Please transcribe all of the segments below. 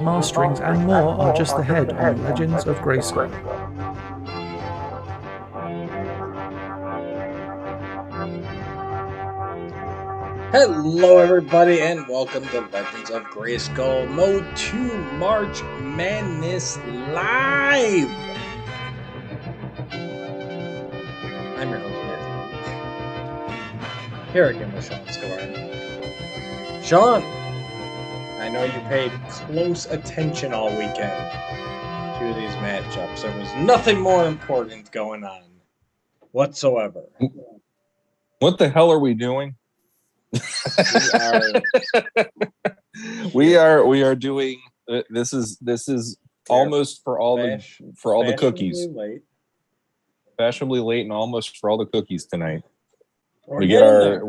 masterings, and more are just ahead on Legends of Grayskull. Hello everybody and welcome to Legends of Grayskull MOTU March Madness Live! I'm your host, Matthew. Here again with Shawn Scoring. Shawn, I know you paid close attention all weekend to these matchups. There was nothing more important going on whatsoever. What the hell are we doing? We are doing this is almost for all the cookies. Late. Fashionably late and almost for all the cookies tonight. We get our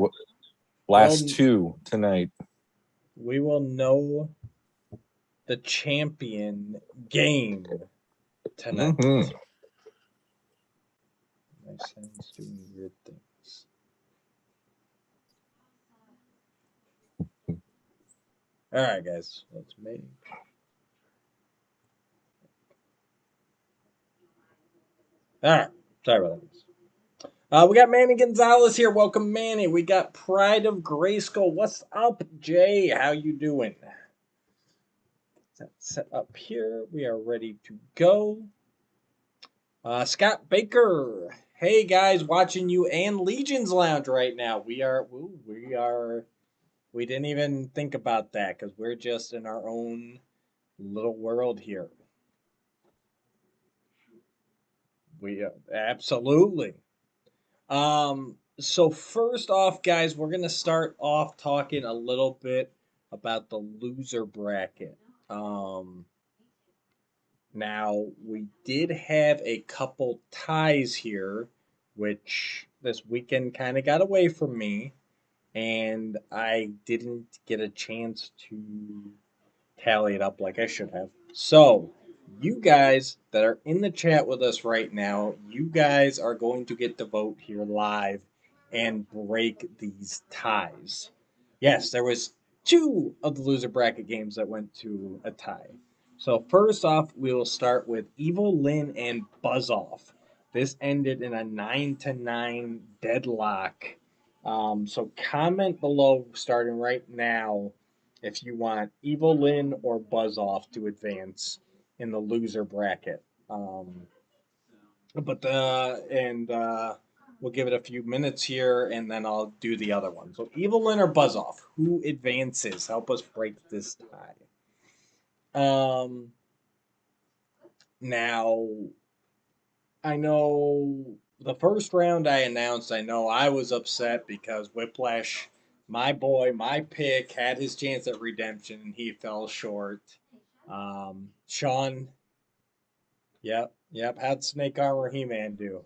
last two tonight. We will know the champion game tonight. Mm-hmm. My son's doing weird things. All right, guys, let's make. All right, sorry about that. We got Manny Gonzalez here. Welcome, Manny. We got Pride of Grayskull. What's up, Jay? How you doing? That's set up here. We are ready to go. Scott Baker. Hey guys, watching you and Legion's Lounge right now. We didn't even think about that because we're just in our own little world here. We absolutely. So first off, guys, we're gonna start off talking a little bit about the loser bracket. Now, we did have a couple ties here, which this weekend kind of got away from me, and I didn't get a chance to tally it up like I should have. So, you guys that are in the chat with us right now, you guys are going to get to vote here live and break these ties. Yes, there was 2 of the loser bracket games that went to a tie. So first off, we will start with Evil Lynn and Buzz Off. This ended in a 9-9 deadlock. So comment below starting right now if you want Evil Lynn or Buzz Off to advance in the loser bracket. We'll give it a few minutes here, and then I'll do the other one. So Evil Lynn or Buzz Off, who advances? Help us break this tie. Now, I know the first round I announced, I know I was upset because Whiplash, my boy, my pick, had his chance at redemption and he fell short. Shawn, yep. How'd Snake Armor He-Man do?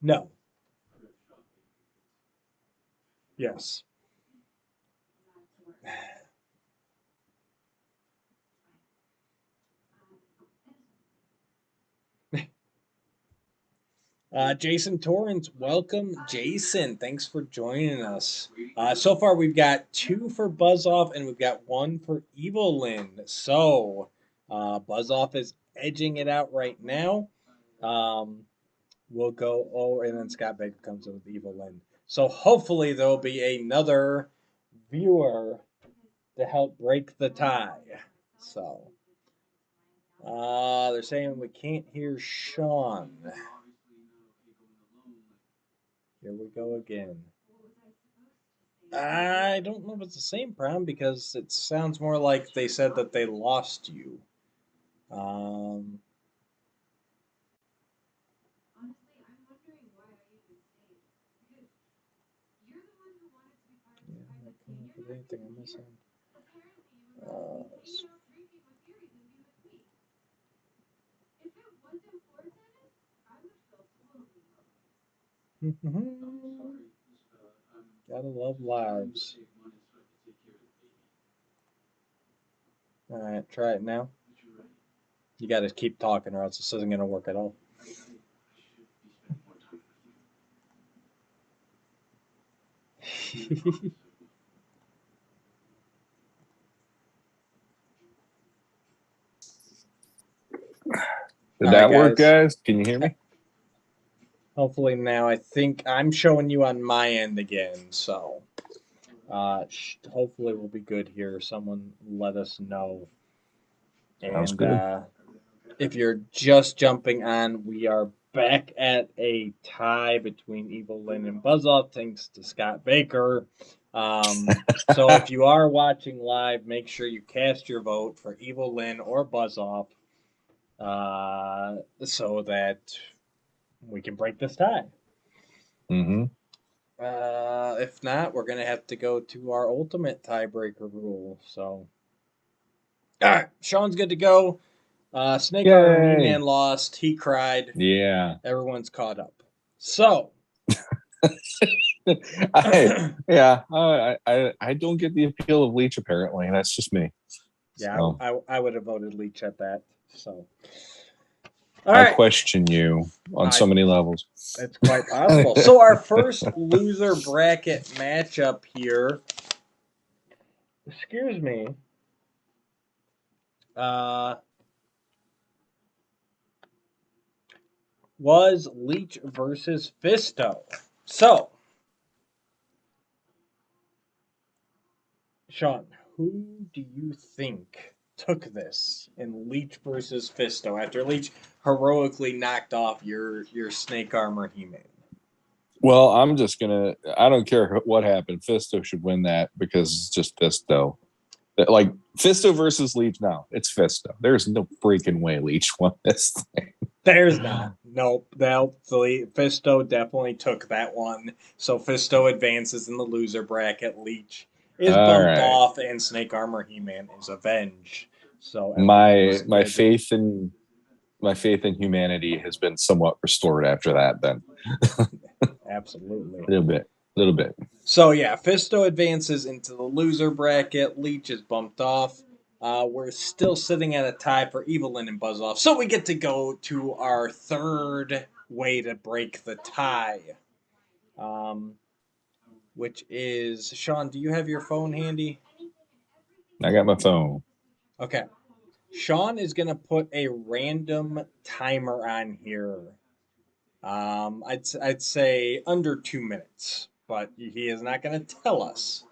No. Yes. Jason Torrance, welcome, Jason. Thanks for joining us. So far, we've got 2 for Buzz Off and we've got 1 for Evil Lynn. So, Buzz Off is edging it out right now. We'll go, and then Scott Baker comes in with Evil Lynn. So, hopefully, there'll be another viewer to help break the tie. So, they're saying we can't hear Shawn. Here we go again. I don't know if it's the same problem because it sounds more like they said that they lost you. Anything I'm missing? Gotta love lives. Alright, try it now. You gotta keep talking or else this isn't gonna work at all. Did that work, guys? Can you hear me? Hopefully now. I think I'm showing you on my end again, so hopefully we'll be good here. Someone let us know. Sounds And good. if you're just jumping on, we are back at a tie between Evil Lynn and Buzzoff, thanks to Scott Baker. So if you are watching live, make sure you cast your vote for Evil Lynn or Buzzoff so that we can break this tie. Mm-hmm. If not, we're going to have to go to our ultimate tiebreaker rule. So, all right, Shawn's good to go. Snake Armor He-Man lost. He cried. Yeah. Everyone's caught up. So, I don't get the appeal of Leech. Apparently, that's just me. Yeah, so. I would have voted Leech at that. So, I question you on so many levels. It's quite possible. So our first loser bracket matchup here. Excuse me. Was Leech versus Fisto. So, Shawn, who do you think took this in Leech versus Fisto after Leech heroically knocked off your Snake Armor He-Man? Well, I'm just gonna. I don't care what happened. Fisto should win that because it's just Fisto. Like Fisto versus Leech. No, it's Fisto. There's no freaking way Leech won this thing. There's not. Nope. Fisto definitely took that one. So Fisto advances in the loser bracket. Leech is bumped off, and Snake Armor He-Man is avenged. So my faith in humanity has been somewhat restored after that. Then, absolutely, a little bit. So yeah, Fisto advances into the loser bracket. Leech is bumped off. We're still sitting at a tie for Evil Lynn and Buzzoff. So we get to go to our third way to break the tie. Which is, Shawn, do you have your phone handy? I got my phone. Okay. Shawn is going to put a random timer on here. I'd say under 2 minutes, but he is not going to tell us.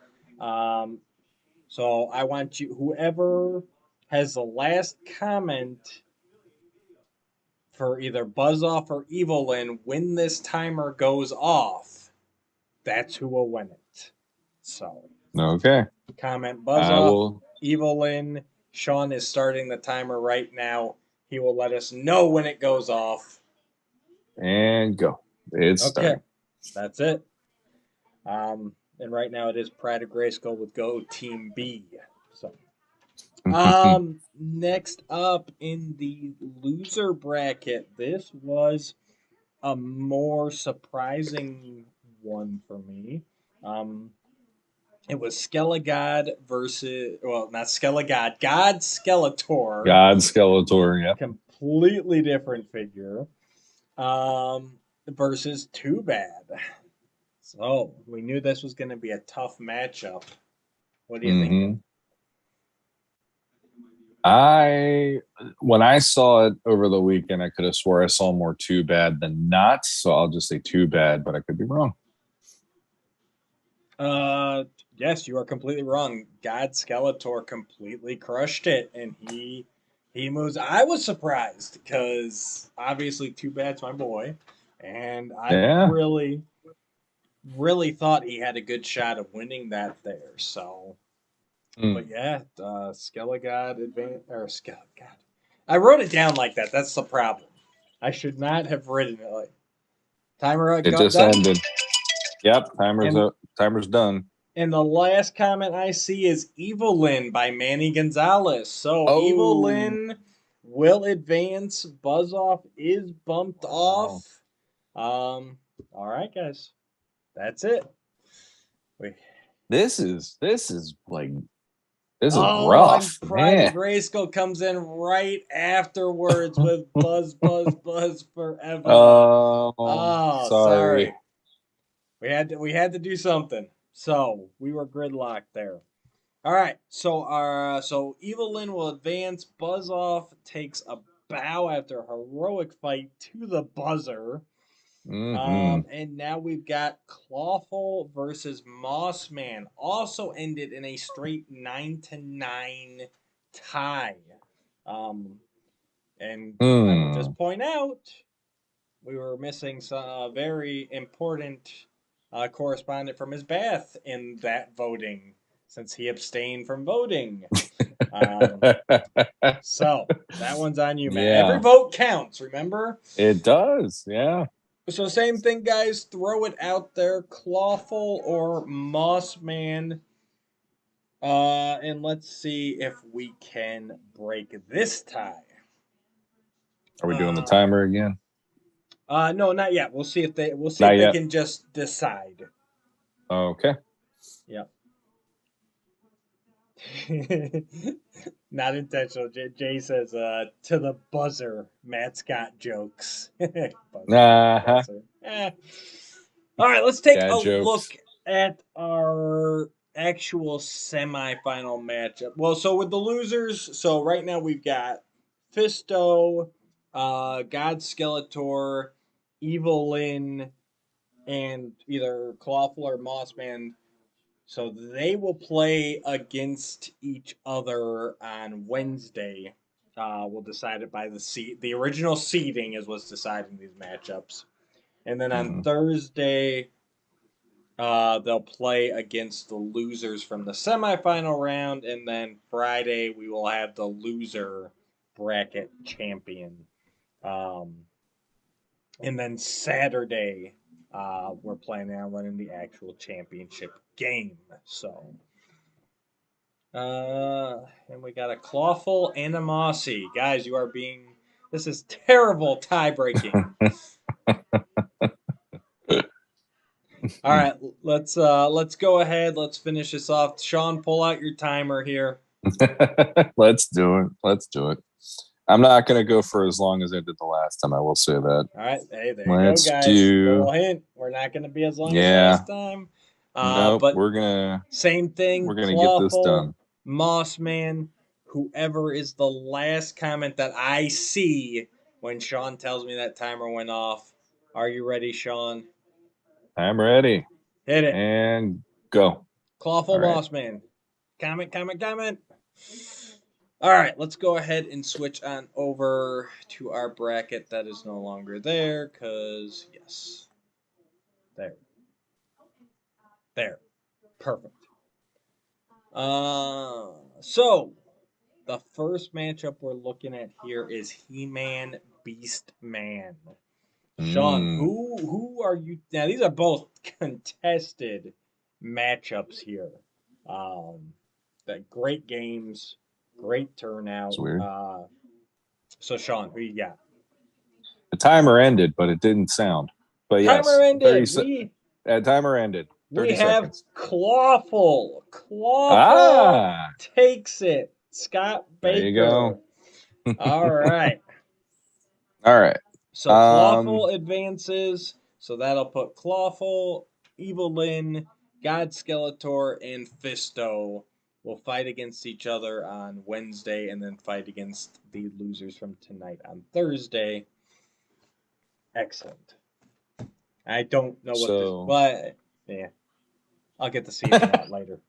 So I want you, whoever has the last comment for either Buzzoff or Evil Lynn, when this timer goes off, that's who will win it. So, okay. Comment Buzzoff, Evil Lynn. Shawn is starting the timer right now. He will let us know when it goes off. And go. It's starting. That's it. And right now it is Pride of Grayskull with Go Team B. So, next up in the loser bracket, this was a more surprising one for me. It was Skelegod versus, well, not Skelegod, God Skeletor. God Skeletor, yeah. Completely different figure. Versus Too Bad. So we knew this was going to be a tough matchup. What do you think? When I saw it over the weekend, I could have swore I saw more Too Bad than not. So I'll just say Too Bad, but I could be wrong. Yes, you are completely wrong. God Skeletor completely crushed it, and he moves. I was surprised because obviously Too Bad's my boy, and I really thought he had a good shot of winning that there. So, but yeah, Skelegod Skelegod. I wrote it down like that. That's the problem. I should not have written it like timer. It just ended. Yep, timer's done. And the last comment I see is Evil Lynn by Manny Gonzalez. So Evil Lynn will advance. Buzzoff is bumped off. All right, guys. That's it. This is rough. And Pride of Grayskull comes in right afterwards with Buzz, Buzz, Buzz Forever. Oh, sorry. We had to do something. So we were gridlocked there. All right. So Evelyn will advance. Buzz off takes a bow after a heroic fight to the buzzer. And now we've got Clawful versus Mossman. Also ended in a straight 9-9 tie. And I will just point out we were missing some very important correspondent from his bath in that voting since he abstained from voting. So that one's on you, Matt. Yeah. Every vote counts, remember? It does, yeah. So same thing, guys. Throw it out there, Clawful or Mossman. And let's see if we can break this tie. Are we doing the timer again? No, not yet. We'll see if they can just decide. Okay. Yep. Not intentional. Jay says, to the buzzer, Matt's got jokes. Buzzer. All right, let's take a look at our actual semifinal matchup. Well, so with the losers, so right now we've got Fisto, God Skeletor, Evil Lyn, and either Clawful or Mossman. So they will play against each other on Wednesday. We'll decide it by the seed. The original seeding is what's deciding these matchups. And then on Thursday, they'll play against the losers from the semifinal round. And then Friday, we will have the loser bracket champion. And then Saturday, we're planning on running the actual championship game. So, and we got a Clawful and a Mossy. Guys, you are being. This is terrible tie breaking. All right, let's go ahead. Let's finish this off. Shawn, pull out your timer here. Let's do it. I'm not going to go for as long as I did the last time. I will say that. All right, hey, there you go, guys. Little hint: we're not going to be as long as last time. Nope, but we're gonna same thing. We're gonna get this done. Mossman, whoever is the last comment that I see when Shawn tells me that timer went off. Are you ready, Shawn? I'm ready. Hit it. And go. Clawful Mossman. Comment. All right, let's go ahead and switch on over to our bracket that is no longer there because, yes. There. Perfect. So, the first matchup we're looking at here is He-Man Beastman. Shawn, who are you? Now, these are both contested matchups here. That great games, great turnout. That's weird. So, Shawn, who you got? The timer ended, but it didn't sound. But yes, timer ended. Timer ended. We have Clawful. Clawful takes it. Scott Baker. There you go. All right. All right. So Clawful advances. So that'll put Clawful, Evil Lyn, God Skeletor, and Fisto will fight against each other on Wednesday and then fight against the losers from tonight on Thursday. Excellent. I don't know what this. But yeah, I'll get the season out later.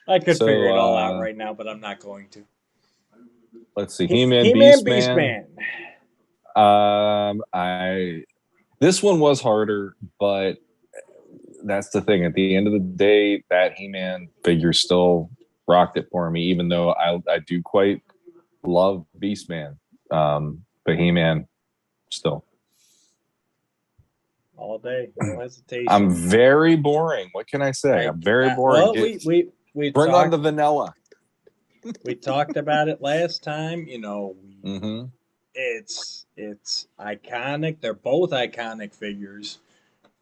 I could figure it all out right now, but I'm not going to. Let's see, He-Man Beastman. This one was harder, but that's the thing. At the end of the day, that He-Man figure still rocked it for me, even though I do quite love Beastman. But He-Man still. All day, no hesitation. I'm very boring. What can I say? I'm very boring. Well, we bring on the vanilla. We talked about it last time. You know, it's iconic. They're both iconic figures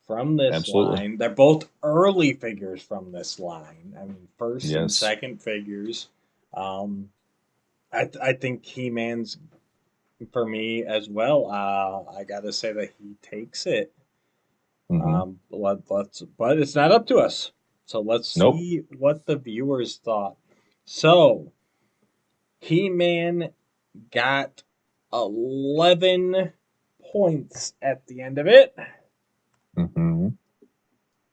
from this line. They're both early figures from this line. I mean, first and second figures. I think He-Man's for me as well. I gotta say that he takes it. Mhm. But it's not up to us. So let's Nope. see what the viewers thought. So He-Man got 11 points at the end of it Mhm.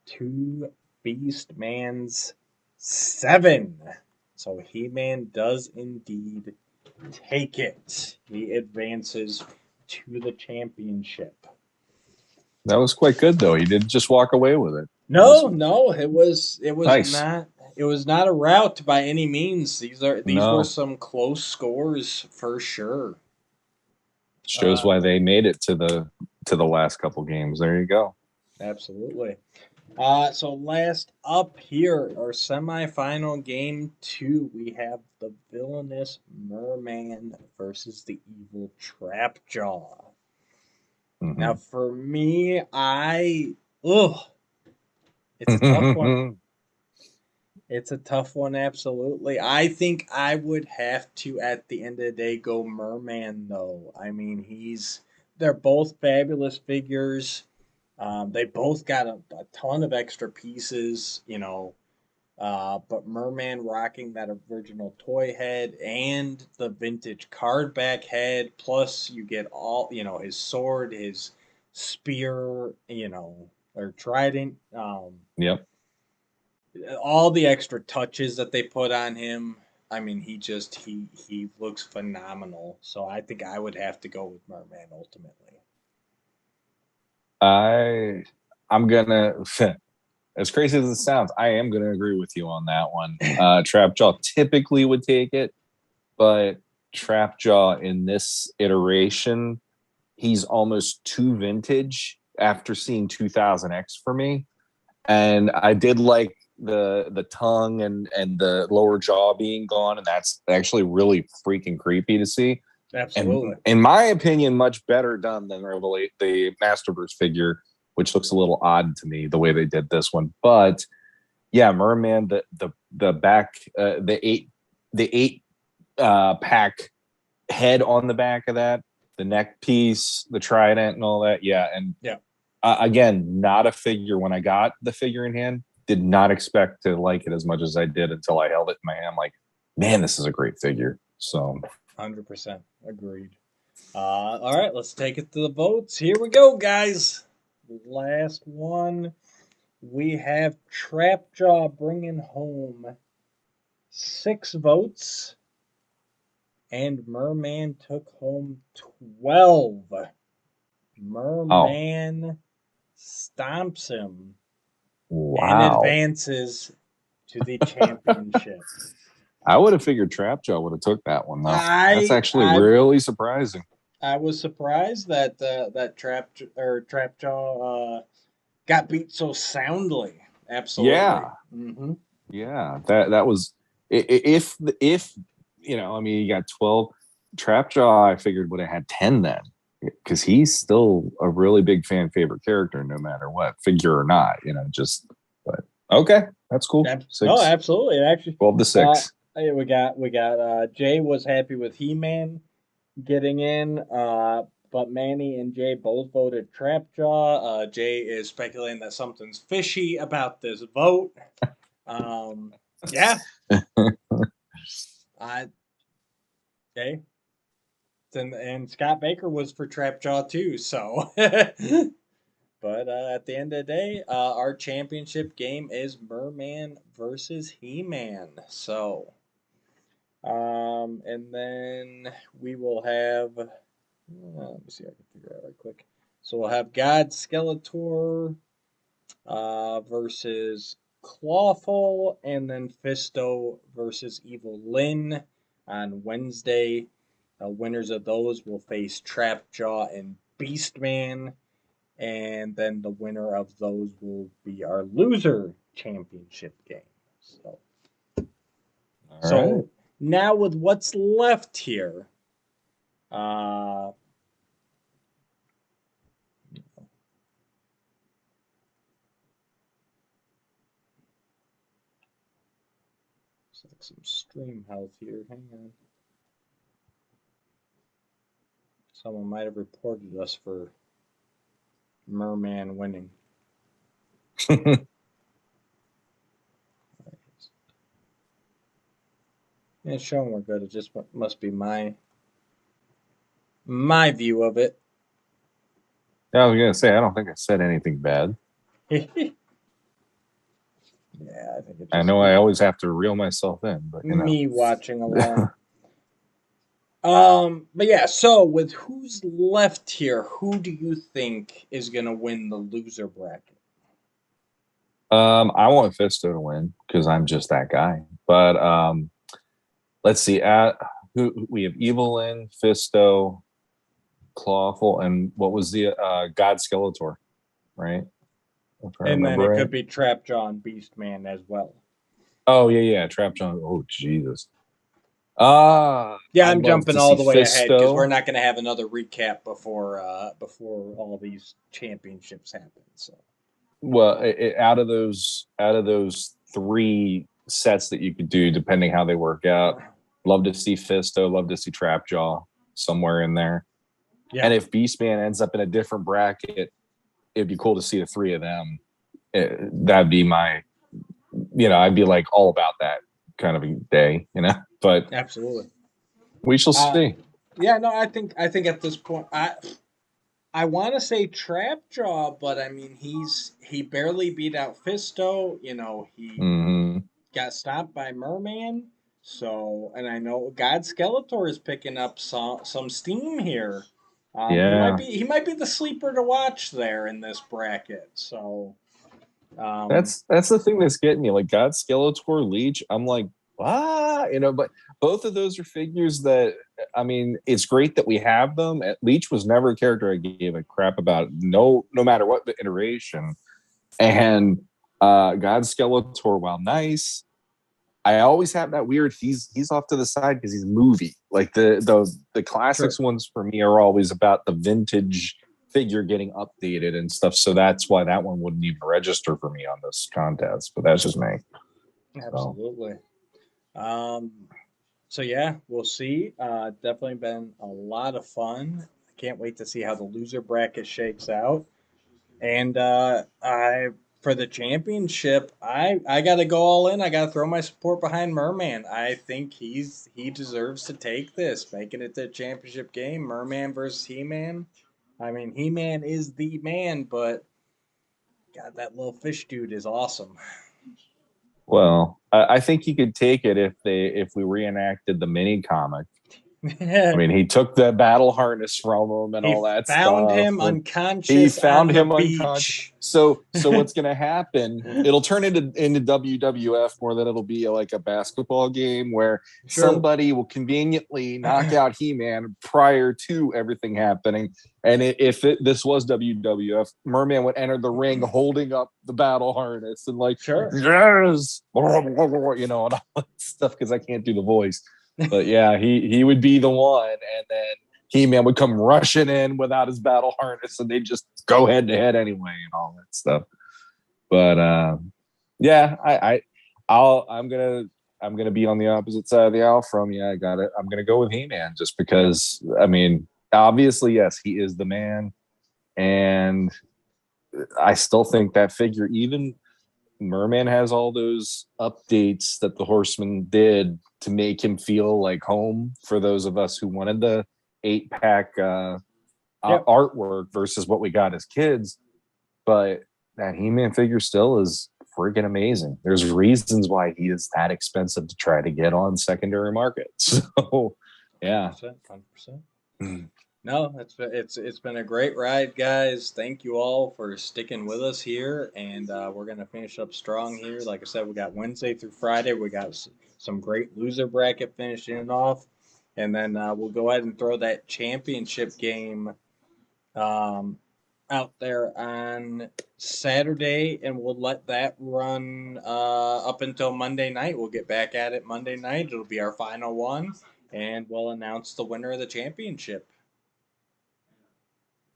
to Beastman's 7. So He-Man does indeed take it. He advances to the championship. That was quite good, though. He did just walk away with it. That was No, it was nice. not a rout by any means. These were No, some close scores for sure. shows Uh, why they made it to the last couple games. There you go. Absolutely. So last up here, our semifinal game 2, we have the villainous Merman versus the evil Trapjaw. Now, Mhm. for me, it's a tough one. It's a tough one, absolutely. I think I would have to, at the end of the day, go Merman, though. I mean, they're both fabulous figures. They both got a ton of extra pieces, but Merman rocking that original toy head and the vintage card back head, plus you get all, his sword, his spear, or trident, Yep. all the extra touches that they put on him. I mean, he looks phenomenal. So I think I would have to go with Merman ultimately. I I'm gonna as crazy as it sounds, I am gonna agree with you on that one. Trapjaw typically would take it, but Trapjaw in this iteration, he's almost too vintage after seeing 2000X for me. And I did like the tongue and the lower jaw being gone, and that's actually really freaking creepy to see. And Absolutely. in my opinion, much better done than the Masterverse figure, which looks a little odd to me the way they did this one. But yeah, Merman, the back, the eight pack head on the back of that, the neck piece, the trident, and all that. Yeah, and Yeah. again, not a figure. When I got the figure in hand, did not expect to like it as much as I did until I held it in my hand. Like, man, this is a great figure. So 100% agreed. All right, let's take it to the votes. Here we go, guys. Last one. We have Trapjaw bringing home 6 votes, and Merman took home 12. oh Merman stomps him and wow. advances to the championship. I would have figured Trapjaw would have took that one though. That's I actually I really surprising. I was surprised that Trapjaw got beat so soundly. Absolutely. Yeah, Mm-hmm. yeah. That was if I mean, you got 12. Trapjaw, I figured would have had 10 then, because he's still a really big fan favorite character, no matter what, figure or not. But okay, that's cool. No, 6, absolutely. Actually, 12 to uh, 6. we got Jay was happy with He-Man getting in, but Manny and Jay both voted Trapjaw. Jay is speculating that something's fishy about this vote. Yeah, I okay. And Scott Baker was for Trapjaw too. So, but at the end of the day, our championship game is Merman versus He-Man. So, and then we will have. Let me see if I can figure it out right quick. So we'll have God Skeletor versus Clawful, and then Fisto versus Evil Lynn on Wednesday. Winners of those will face Trapjaw and Beastman, and then the winner of those will be our loser championship game. So, All right. so now with what's left here, uh, like some stream health here. Hang on. Someone might have reported us for Merman winning. Yeah, Shawn were good. It just must be my view of it. I was gonna say I don't think I said anything bad. Yeah, I think it I just know I always have to reel myself in, but me watching along. But yeah, so with who's left here, who do you think is gonna win the loser bracket? I want Fisto to win because I'm just that guy. But let's see. Who we have Evelyn, Fisto, Clawful, and what was the God Skeletor, right? If I And then remember it right. could be Trapjaw and Beastman as well. Oh yeah, Trap John. Oh Jesus. Yeah, I'd I'm love jumping to all see the way ahead because we're Fisto. not going to have another recap before all these championships happen. So Well, out of those three sets that you could do, depending how they work out, love to see Fisto. Love to see Trapjaw somewhere in there. yeah, And if Beastman ends up in a different bracket, it'd be cool to see the three of them. That'd be I'd be like all about that kind of a day, But absolutely. we shall Uh, see. yeah, no, I think at this point I want to say Trapjaw, but I mean he barely beat out Fisto. He Hmm. got stopped by Merman. So, and I know God Skeletor is picking up some steam here. He might Yeah, be the sleeper to watch there in this bracket. So, um, that's the thing that's getting me. Like God Skeletor, Leech. I'm like, but both of those are figures that I mean, it's great that we have them. Leech was never a character I gave a crap about. No matter what the iteration. And God Skeletor, while nice, I always have that weird. He's off to the side because he's movie. Like the classics sure, ones for me are always about the vintage figure getting updated and stuff. So that's why that one wouldn't even register for me on this contest. But that's just me. So absolutely. Um, so yeah, we'll see. Definitely been a lot of fun. I can't wait to see how the loser bracket shakes out. And I for the championship, I got to go all in. I got to throw my support behind Merman. I think he deserves to take this, making it the championship game. Merman versus He Man. I mean, He Man is the man, but God, that little fish dude is awesome. well, I think he could take it if we reenacted the mini comic. I mean, he took the battle harness from him and He all that found stuff, him and he unconscious found on the him unconscious. beach. So what's going to happen? It'll turn into WWF more than it'll be like a basketball game where Sure. somebody will conveniently knock out He-Man prior to everything happening. And this was WWF, Merman would enter the ring holding up the battle harness and like, Sure. yes, and all that stuff because I can't do the voice. But yeah, he would be the one, and then He-Man would come rushing in without his battle harness, and they'd just go head to head anyway, and all that stuff. But yeah, I'm gonna be on the opposite side of the aisle from you. I got it. I'm gonna go with He-Man just because. I mean, obviously, yes, he is the man, and I still think that figure, even Merman has all those updates that the Horseman did to make him feel like home for those of us who wanted the 8-pack Yep. artwork versus what we got as kids. But that He-Man figure still is freaking amazing. There's reasons why he is that expensive to try to get on secondary markets. So, yeah. 100%. No, it's been a great ride, guys. Thank you all for sticking with us here, and we're gonna finish up strong here. Like I said, we got Wednesday through Friday. We got some great loser bracket finishing it off, and then we'll go ahead and throw that championship game um, out there on Saturday, and we'll let that run up until Monday night. We'll get back at it Monday night. It'll be our final one, and we'll announce the winner of the championship.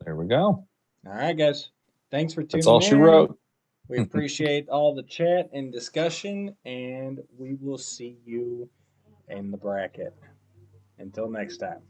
There we go. All right, guys. Thanks for That's all tuning she in. wrote. We appreciate all the chat and discussion, and we will see you in the bracket. Until next time.